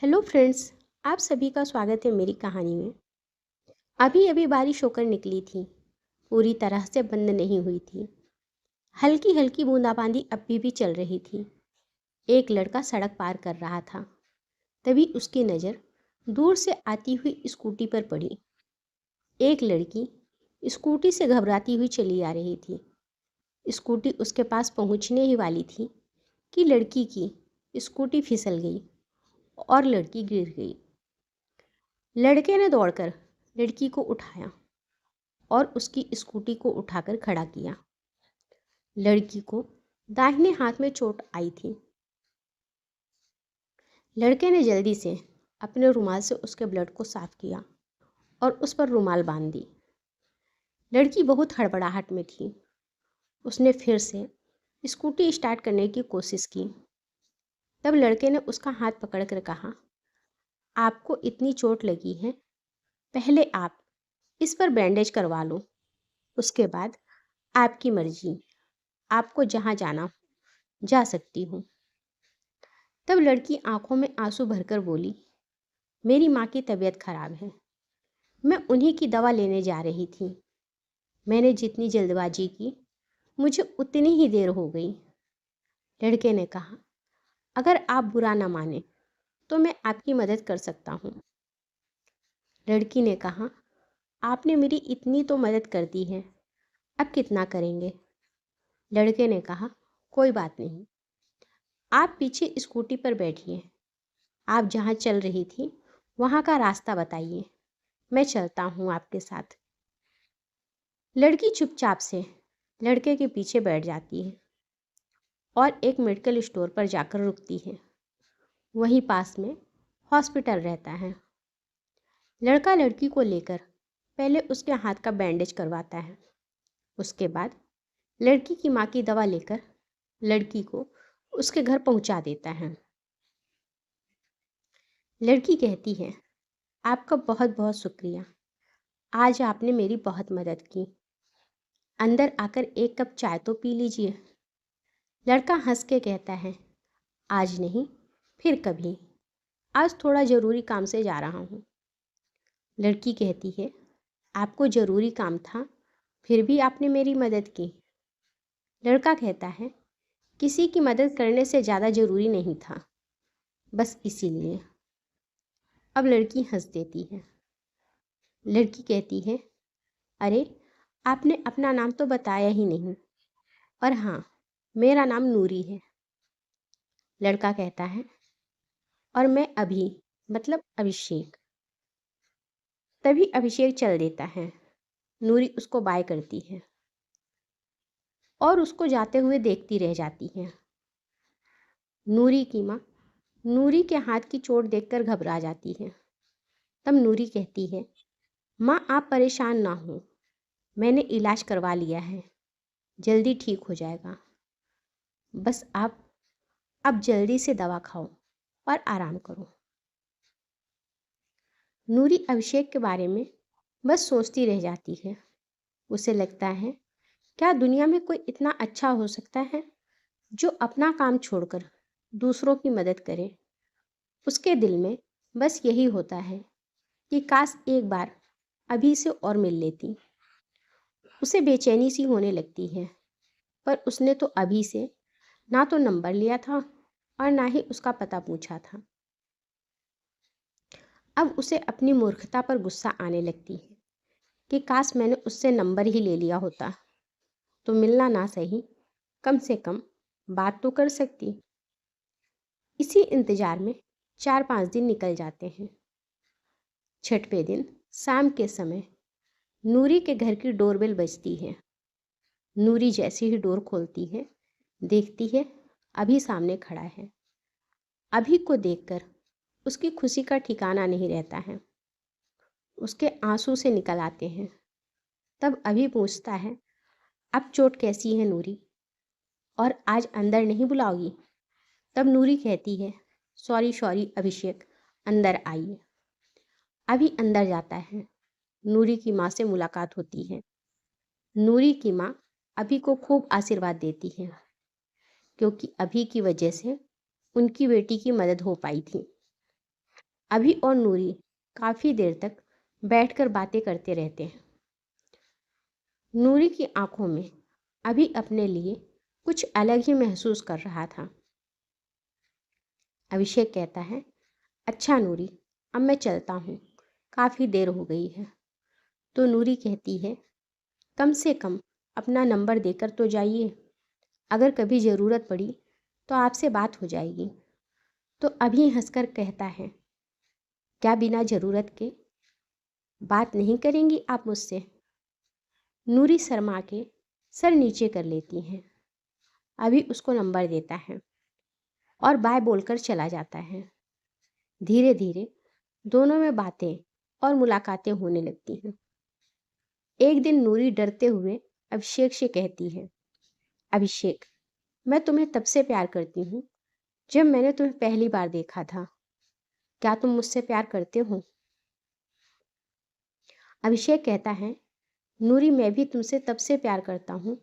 Hello friends. आप सभी का स्वागत है मेरी कहानी में। अभी अभी बारिश होकर निकली थी। पूरी तरह से बंद नहीं हुई थी। हल्की हल्की बूंदाबांदी अभी भी चल रही थी। एक लड़का सड़क पार कर रहा था। तभी उसकी नज़र दूर से आती हुई स्कूटी पर पड़ी। एक लड़की स्कूटी से घबराती हुई चली आ रही थी। स्कूटी उसके पास पहुंचने ही वाली थी कि लड़की की स्कूटी फिसल गई और लड़की गिर गई। लड़के ने दौड़कर लड़की को उठाया और उसकी स्कूटी को उठाकर खड़ा किया। लड़की को दाहिने हाथ में चोट आई थी। लड़के ने जल्दी से अपने रुमाल से उसके ब्लड को साफ किया और उस पर रुमाल बांध दी। लड़की बहुत हड़बड़ाहट में थी। उसने फिर से स्कूटी स्टार्ट करने की कोशिश की। तब लड़के ने उसका हाथ पकड़कर कहा, आपको इतनी चोट लगी है, पहले आप इस पर बैंडेज करवा लो, उसके बाद आपकी मर्जी, आपको जहाँ जाना हो जा सकती हूँ। तब लड़की आंखों में आंसू भरकर बोली, मेरी माँ की तबीयत खराब है, मैं उन्हीं की दवा लेने जा रही थी। मैंने जितनी जल्दबाजी की मुझे उतनी ही देर हो गई। लड़के ने कहा, अगर आप बुरा न माने तो मैं आपकी मदद कर सकता हूँ। लड़की ने कहा, आपने मेरी इतनी तो मदद कर दी है, अब कितना करेंगे। लड़के ने कहा, कोई बात नहीं, आप पीछे स्कूटी पर बैठिए, आप जहाँ चल रही थी वहाँ का रास्ता बताइए, मैं चलता हूँ आपके साथ। लड़की चुपचाप से लड़के के पीछे बैठ जाती है और एक मेडिकल स्टोर पर जाकर रुकती है। वहीं पास में हॉस्पिटल रहता है। लड़का लड़की को लेकर पहले उसके हाथ का बैंडेज करवाता है। उसके बाद लड़की की माँ की दवा लेकर लड़की को उसके घर पहुँचा देता है। लड़की कहती है, आपका बहुत बहुत शुक्रिया, आज आपने मेरी बहुत मदद की। अंदर आकर एक कप चाय तो पी लीजिए। लड़का हंस के कहता है, आज नहीं, फिर कभी, आज थोड़ा ज़रूरी काम से जा रहा हूँ। लड़की कहती है, आपको ज़रूरी काम था, फिर भी आपने मेरी मदद की। लड़का कहता है, किसी की मदद करने से ज़्यादा ज़रूरी नहीं था, बस इसीलिए। अब लड़की हंस देती है। लड़की कहती है, अरे आपने अपना नाम तो बताया ही नहीं। और हाँ, मेरा नाम नूरी है। लड़का कहता है, और मैं अभी मतलब अभिषेक। तभी अभिषेक चल देता है। नूरी उसको बाय करती है और उसको जाते हुए देखती रह जाती है। नूरी की माँ नूरी के हाथ की चोट देखकर घबरा जाती है। तब नूरी कहती है, माँ आप परेशान ना हो, मैंने इलाज करवा लिया है, जल्दी ठीक हो जाएगा। बस आप अब जल्दी से दवा खाओ और आराम करो। नूरी अभिषेक के बारे में बस सोचती रह जाती है। उसे लगता है, क्या दुनिया में कोई इतना अच्छा हो सकता है जो अपना काम छोड़कर दूसरों की मदद करे। उसके दिल में बस यही होता है कि काश एक बार अभी से और मिल लेती। उसे बेचैनी सी होने लगती है, पर उसने तो अभी से ना तो नंबर लिया था और ना ही उसका पता पूछा था। अब उसे अपनी मूर्खता पर गुस्सा आने लगती है कि काश मैंने उससे नंबर ही ले लिया होता तो मिलना ना सही, कम से कम बात तो कर सकती। इसी इंतज़ार में 4-5 दिन निकल जाते हैं। छठवें दिन शाम के समय नूरी के घर की डोरबेल बजती है। नूरी जैसे ही डोर खोलती है, देखती है अभी सामने खड़ा है। अभी को देखकर उसकी खुशी का ठिकाना नहीं रहता है। उसके आंसू से निकल आते हैं। तब अभी पूछता है, अब चोट कैसी है नूरी, और आज अंदर नहीं बुलाओगी? तब नूरी कहती है, सॉरी सॉरी अभिषेक, अंदर आइए। अभी अंदर जाता है। नूरी की माँ से मुलाकात होती है। नूरी की माँ अभी को खूब आशीर्वाद देती है, क्योंकि अभी की वजह से उनकी बेटी की मदद हो पाई थी। अभी और नूरी काफ़ी देर तक बैठकर बातें करते रहते हैं। नूरी की आंखों में अभी अपने लिए कुछ अलग ही महसूस कर रहा था। अभिषेक कहता है, अच्छा नूरी, अब मैं चलता हूँ, काफ़ी देर हो गई है। तो नूरी कहती है, कम से कम अपना नंबर देकर तो जाइए, अगर कभी ज़रूरत पड़ी तो आपसे बात हो जाएगी। तो अभी हंसकर कहता है, क्या बिना ज़रूरत के बात नहीं करेंगी आप मुझसे? नूरी शर्मा के सर नीचे कर लेती हैं। अभी उसको नंबर देता है और बाय बोलकर चला जाता है। धीरे धीरे दोनों में बातें और मुलाकातें होने लगती हैं। एक दिन नूरी डरते हुए अभिषेक से कहती है, अभिषेक, मैं तुम्हें तब से प्यार करती हूँ जब मैंने तुम्हें पहली बार देखा था। क्या तुम मुझसे प्यार करते हो? अभिषेक कहता है, नूरी, मैं भी तुमसे तब से प्यार करता हूँ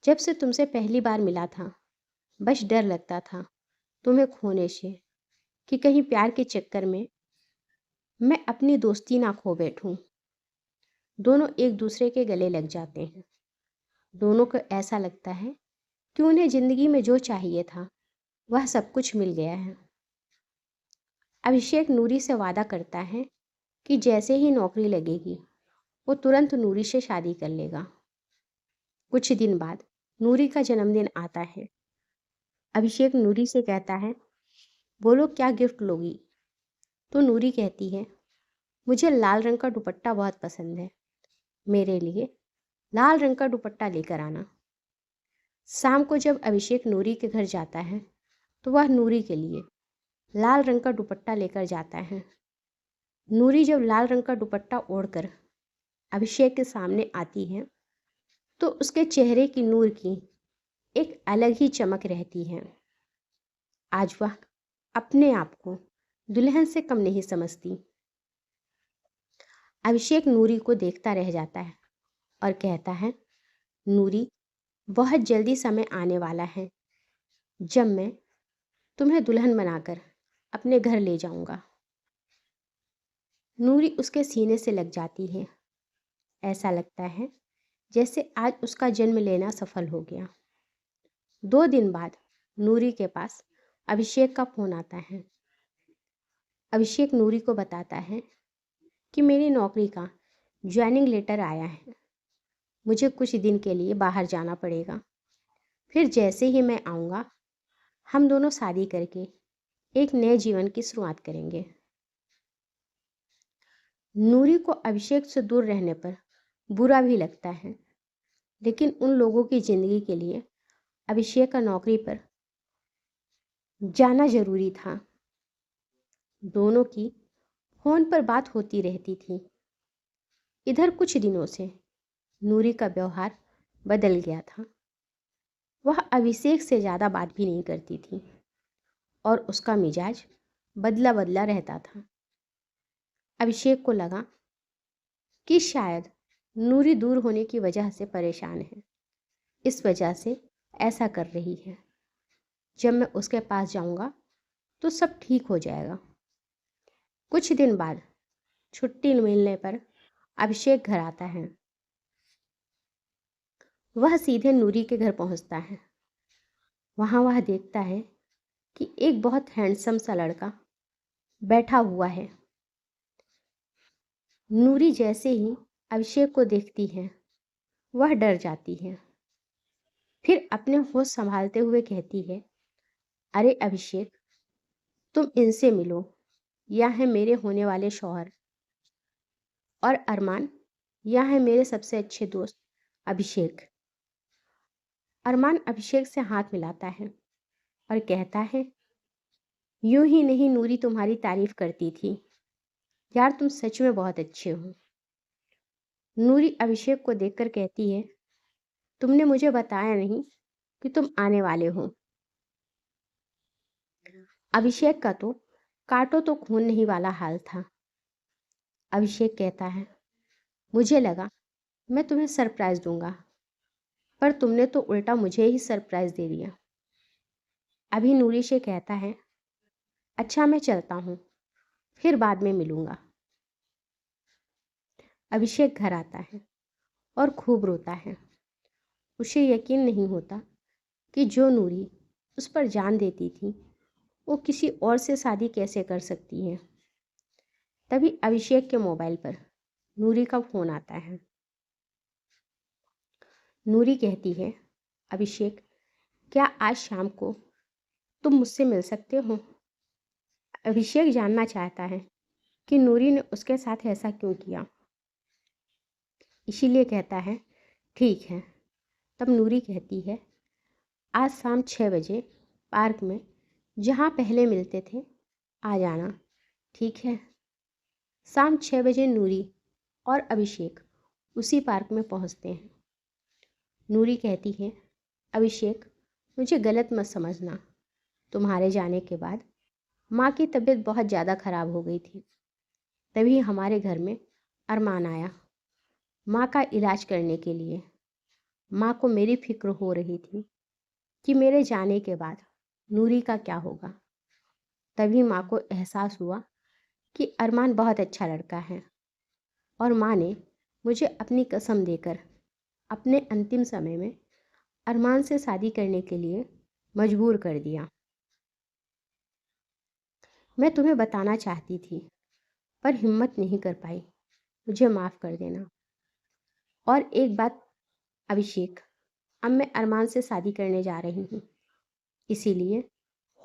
जब से तुमसे पहली बार मिला था। बस डर लगता था तुम्हें खोने से, कि कहीं प्यार के चक्कर में मैं अपनी दोस्ती ना खो बैठूं। दोनों एक दूसरे के गले लग जाते हैं। दोनों को ऐसा लगता है कि उन्हें ज़िंदगी में जो चाहिए था वह सब कुछ मिल गया है। अभिषेक नूरी से वादा करता है कि जैसे ही नौकरी लगेगी वो तुरंत नूरी से शादी कर लेगा। कुछ दिन बाद नूरी का जन्मदिन आता है। अभिषेक नूरी से कहता है, बोलो क्या गिफ्ट लोगी? तो नूरी कहती है, मुझे लाल रंग का दुपट्टा बहुत पसंद है, मेरे लिए लाल रंग का दुपट्टा लेकर आना। शाम को जब अभिषेक नूरी के घर जाता है तो वह नूरी के लिए लाल रंग का दुपट्टा लेकर जाता है। नूरी जब लाल रंग का दुपट्टा ओढ़कर अभिषेक के सामने आती है तो उसके चेहरे की नूर की एक अलग ही चमक रहती है। आज वह अपने आप को दुल्हन से कम नहीं समझती। अभिषेक नूरी को देखता रह जाता है और कहता है, नूरी, बहुत जल्दी समय आने वाला है जब मैं तुम्हें दुल्हन बनाकर अपने घर ले जाऊंगा। नूरी उसके सीने से लग जाती है। ऐसा लगता है जैसे आज उसका जन्म लेना सफल हो गया। 2 दिन बाद नूरी के पास अभिषेक का फ़ोन आता है। अभिषेक नूरी को बताता है कि मेरी नौकरी का ज्वाइनिंग लेटर आया है, मुझे कुछ दिन के लिए बाहर जाना पड़ेगा। फिर जैसे ही मैं आऊँगा हम दोनों शादी करके एक नए जीवन की शुरुआत करेंगे। नूरी को अभिषेक से दूर रहने पर बुरा भी लगता है, लेकिन उन लोगों की ज़िंदगी के लिए अभिषेक का नौकरी पर जाना ज़रूरी था। दोनों की फ़ोन पर बात होती रहती थी। इधर कुछ दिनों से नूरी का व्यवहार बदल गया था। वह अभिषेक से ज़्यादा बात भी नहीं करती थी और उसका मिजाज बदला बदला रहता था। अभिषेक को लगा कि शायद नूरी दूर होने की वजह से परेशान है, इस वजह से ऐसा कर रही है। जब मैं उसके पास जाऊंगा तो सब ठीक हो जाएगा। कुछ दिन बाद छुट्टी मिलने पर अभिषेक घर आता है। वह सीधे नूरी के घर पहुंचता है। वहाँ वह देखता है कि एक बहुत हैंडसम सा लड़का बैठा हुआ है। नूरी जैसे ही अभिषेक को देखती है वह डर जाती है। फिर अपने होश संभालते हुए कहती है, अरे अभिषेक, तुम इनसे मिलो, यह है मेरे होने वाले शौहर, और अरमान, यह है मेरे सबसे अच्छे दोस्त अभिषेक। अरमान अभिषेक से हाथ मिलाता है और कहता है, यूं ही नहीं नूरी तुम्हारी तारीफ करती थी, यार तुम सच में बहुत अच्छे हो। नूरी अभिषेक को देखकर कहती है, तुमने मुझे बताया नहीं कि तुम आने वाले हो। अभिषेक का तो काटो तो खून नहीं वाला हाल था। अभिषेक कहता है, मुझे लगा मैं तुम्हें सरप्राइज दूंगा, पर तुमने तो उल्टा मुझे ही सरप्राइज दे दिया। अभी नूरी से कहता है, अच्छा मैं चलता हूँ, फिर बाद में मिलूँगा। अभिषेक घर आता है और खूब रोता है। उसे यकीन नहीं होता कि जो नूरी उस पर जान देती थी वो किसी और से शादी कैसे कर सकती है। तभी अभिषेक के मोबाइल पर नूरी का फ़ोन आता है। नूरी कहती है, अभिषेक, क्या आज शाम को तुम मुझसे मिल सकते हो? अभिषेक जानना चाहता है कि नूरी ने उसके साथ ऐसा क्यों किया। इसीलिए कहता है, ठीक है। तब नूरी कहती है, आज शाम 6 बजे पार्क में जहाँ पहले मिलते थे आ जाना, ठीक है? शाम 6 बजे नूरी और अभिषेक उसी पार्क में पहुँचते हैं। नूरी कहती है, अभिषेक, मुझे गलत मत समझना। तुम्हारे जाने के बाद माँ की तबीयत बहुत ज़्यादा ख़राब हो गई थी। तभी हमारे घर में अरमान आया माँ का इलाज करने के लिए। माँ को मेरी फिक्र हो रही थी कि मेरे जाने के बाद नूरी का क्या होगा। तभी माँ को एहसास हुआ कि अरमान बहुत अच्छा लड़का है और माँ ने मुझे अपनी कसम देकर अपने अंतिम समय में अरमान से शादी करने के लिए मजबूर कर दिया। मैं तुम्हें बताना चाहती थी पर हिम्मत नहीं कर पाई। मुझे माफ़ कर देना। और एक बात अभिषेक, अब मैं अरमान से शादी करने जा रही हूँ, इसीलिए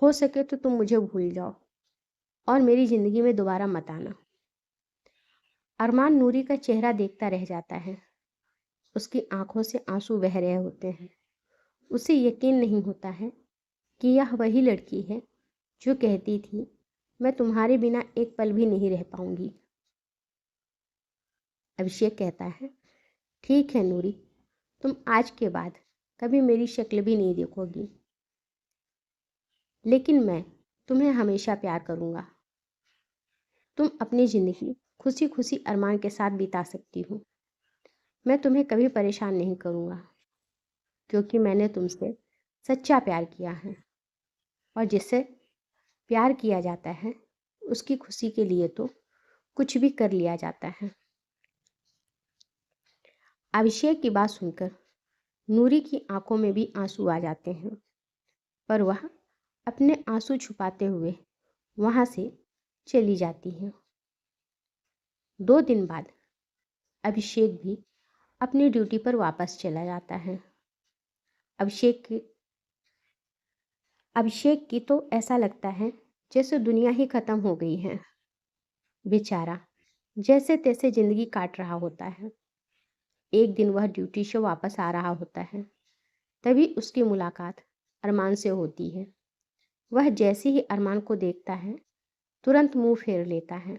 हो सके तो तुम मुझे भूल जाओ और मेरी ज़िंदगी में दोबारा मत आना। अरमान नूरी का चेहरा देखता रह जाता है। उसकी आंखों से आंसू बह रहे होते हैं। उसे यकीन नहीं होता है कि यह वही लड़की है जो कहती थी, मैं तुम्हारे बिना एक पल भी नहीं रह पाऊंगी। अभिषेक कहता है, ठीक है नूरी, तुम आज के बाद कभी मेरी शक्ल भी नहीं देखोगी, लेकिन मैं तुम्हें हमेशा प्यार करूँगा। तुम अपनी ज़िंदगी खुशी खुशी अरमान के साथ बिता सकती हो। मैं तुम्हें कभी परेशान नहीं करूँगा क्योंकि मैंने तुमसे सच्चा प्यार किया है और जिससे प्यार किया जाता है उसकी खुशी के लिए तो कुछ भी कर लिया जाता है। अभिषेक की बात सुनकर नूरी की आंखों में भी आंसू आ जाते हैं, पर वह अपने आंसू छुपाते हुए वहाँ से चली जाती है। 2 दिन बाद अभिषेक भी अपनी ड्यूटी पर वापस चला जाता है। अभिषेक की तो ऐसा लगता है जैसे दुनिया ही खत्म हो गई है। बेचारा जैसे तैसे जिंदगी काट रहा होता है। एक दिन वह ड्यूटी से वापस आ रहा होता है, तभी उसकी मुलाकात अरमान से होती है। वह जैसे ही अरमान को देखता है तुरंत मुंह फेर लेता है,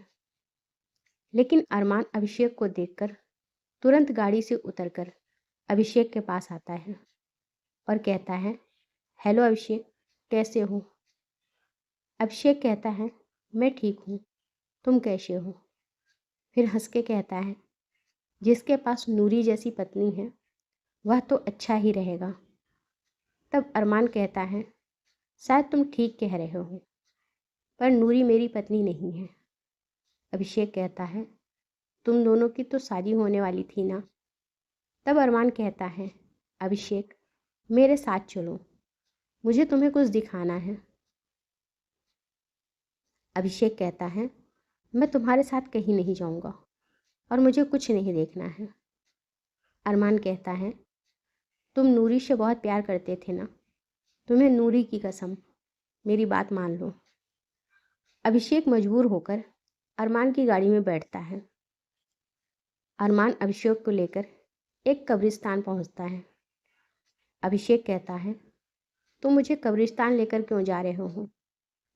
लेकिन अरमान अभिषेक को देखकर तुरंत गाड़ी से उतरकर अभिषेक के पास आता है और कहता है, हेलो अभिषेक, कैसे हो? अभिषेक कहता है, मैं ठीक हूँ, तुम कैसे हो? फिर हंस के कहता है, जिसके पास नूरी जैसी पत्नी है वह तो अच्छा ही रहेगा। तब अरमान कहता है, शायद तुम ठीक कह रहे हो, पर नूरी मेरी पत्नी नहीं है। अभिषेक कहता है, तुम दोनों की तो शादी होने वाली थी ना? तब अरमान कहता है, अभिषेक, मेरे साथ चलो, मुझे तुम्हें कुछ दिखाना है। अभिषेक कहता है, मैं तुम्हारे साथ कहीं नहीं जाऊंगा और मुझे कुछ नहीं देखना है। अरमान कहता है, तुम नूरी से बहुत प्यार करते थे ना? तुम्हें नूरी की कसम, मेरी बात मान लो। अभिषेक मजबूर होकर अरमान की गाड़ी में बैठता है। अरमान अभिषेक को लेकर एक कब्रिस्तान पहुंचता है। अभिषेक कहता है, तुम मुझे कब्रिस्तान लेकर क्यों जा रहे हो?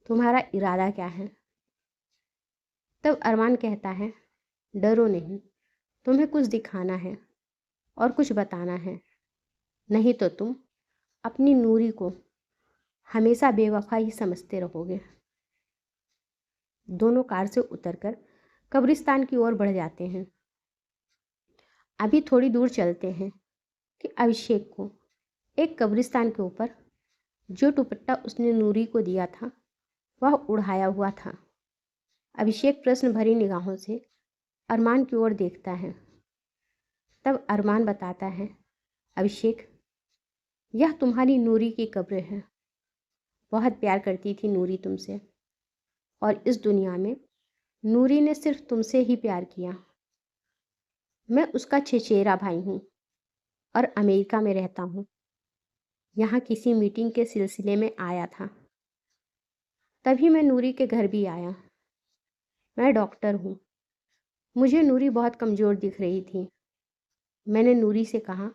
तुम्हारा इरादा क्या है? तब अरमान कहता है, डरो नहीं, तुम्हें कुछ दिखाना है और कुछ बताना है, नहीं तो तुम अपनी नूरी को हमेशा बेवफा ही समझते रहोगे। दोनों कार से उतरकर कब्रिस्तान की ओर बढ़ जाते हैं। अभी थोड़ी दूर चलते हैं कि अभिषेक को एक कब्रिस्तान के ऊपर जो दुपट्टा उसने नूरी को दिया था वह उड़ाया हुआ था। अभिषेक प्रश्न भरी निगाहों से अरमान की ओर देखता है। तब अरमान बताता है, अभिषेक, यह तुम्हारी नूरी की कब्र है। बहुत प्यार करती थी नूरी तुमसे, और इस दुनिया में नूरी ने सिर्फ तुमसे ही प्यार किया। मैं उसका चचेरा भाई हूँ और अमेरिका में रहता हूँ। यहाँ किसी मीटिंग के सिलसिले में आया था, तभी मैं नूरी के घर भी आया। मैं डॉक्टर हूँ। मुझे नूरी बहुत कमज़ोर दिख रही थी। मैंने नूरी से कहा,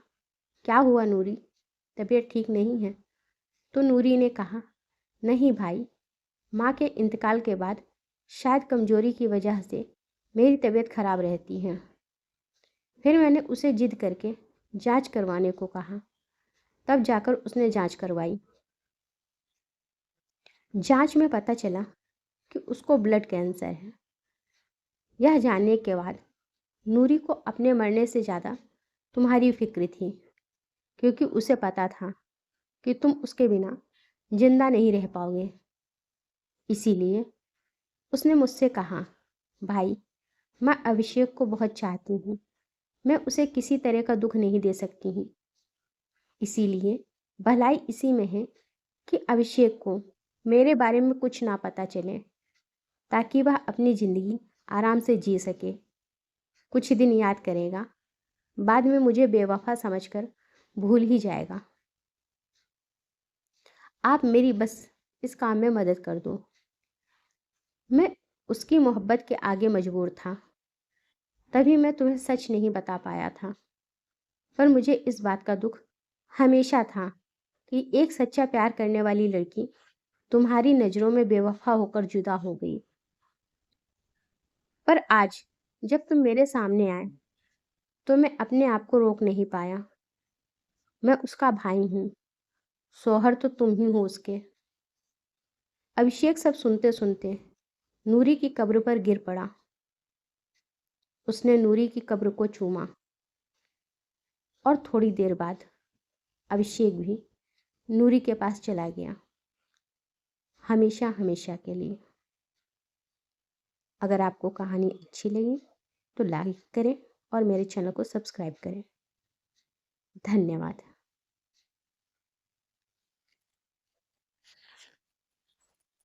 क्या हुआ नूरी, तबीयत ठीक नहीं है? तो नूरी ने कहा, नहीं भाई, माँ के इंतकाल के बाद शायद कमज़ोरी की वजह से मेरी तबीयत खराब रहती है। फिर मैंने उसे जिद करके जांच करवाने को कहा। तब जाकर उसने जांच करवाई। जांच में पता चला कि उसको ब्लड कैंसर है। यह जानने के बाद नूरी को अपने मरने से ज़्यादा तुम्हारी फिक्र थी, क्योंकि उसे पता था कि तुम उसके बिना जिंदा नहीं रह पाओगे। इसीलिए उसने मुझसे कहा, भाई, मैं अभिषेक को बहुत चाहती हूँ। मैं उसे किसी तरह का दुख नहीं दे सकती हूँ। इसीलिए भलाई इसी में है कि अभिषेक को मेरे बारे में कुछ ना पता चले, ताकि वह अपनी ज़िंदगी आराम से जी सके। कुछ दिन याद करेगा, बाद में मुझे बेवफा समझकर भूल ही जाएगा। आप मेरी बस इस काम में मदद कर दो। मैं उसकी मोहब्बत के आगे मजबूर था, तभी मैं तुम्हें सच नहीं बता पाया था। पर मुझे इस बात का दुख हमेशा था कि एक सच्चा प्यार करने वाली लड़की तुम्हारी नज़रों में बेवफा होकर जुदा हो गई। पर आज जब तुम मेरे सामने आए तो मैं अपने आप को रोक नहीं पाया। मैं उसका भाई हूँ, शौहर तो तुम ही हो उसके। अभिषेक सब सुनते सुनते नूरी की कब्र पर गिर पड़ा। उसने नूरी की कब्र को चूमा और थोड़ी देर बाद अभिषेक भी नूरी के पास चला गया, हमेशा हमेशा के लिए। अगर आपको कहानी अच्छी लगी तो लाइक करें और मेरे चैनल को सब्सक्राइब करें। धन्यवाद।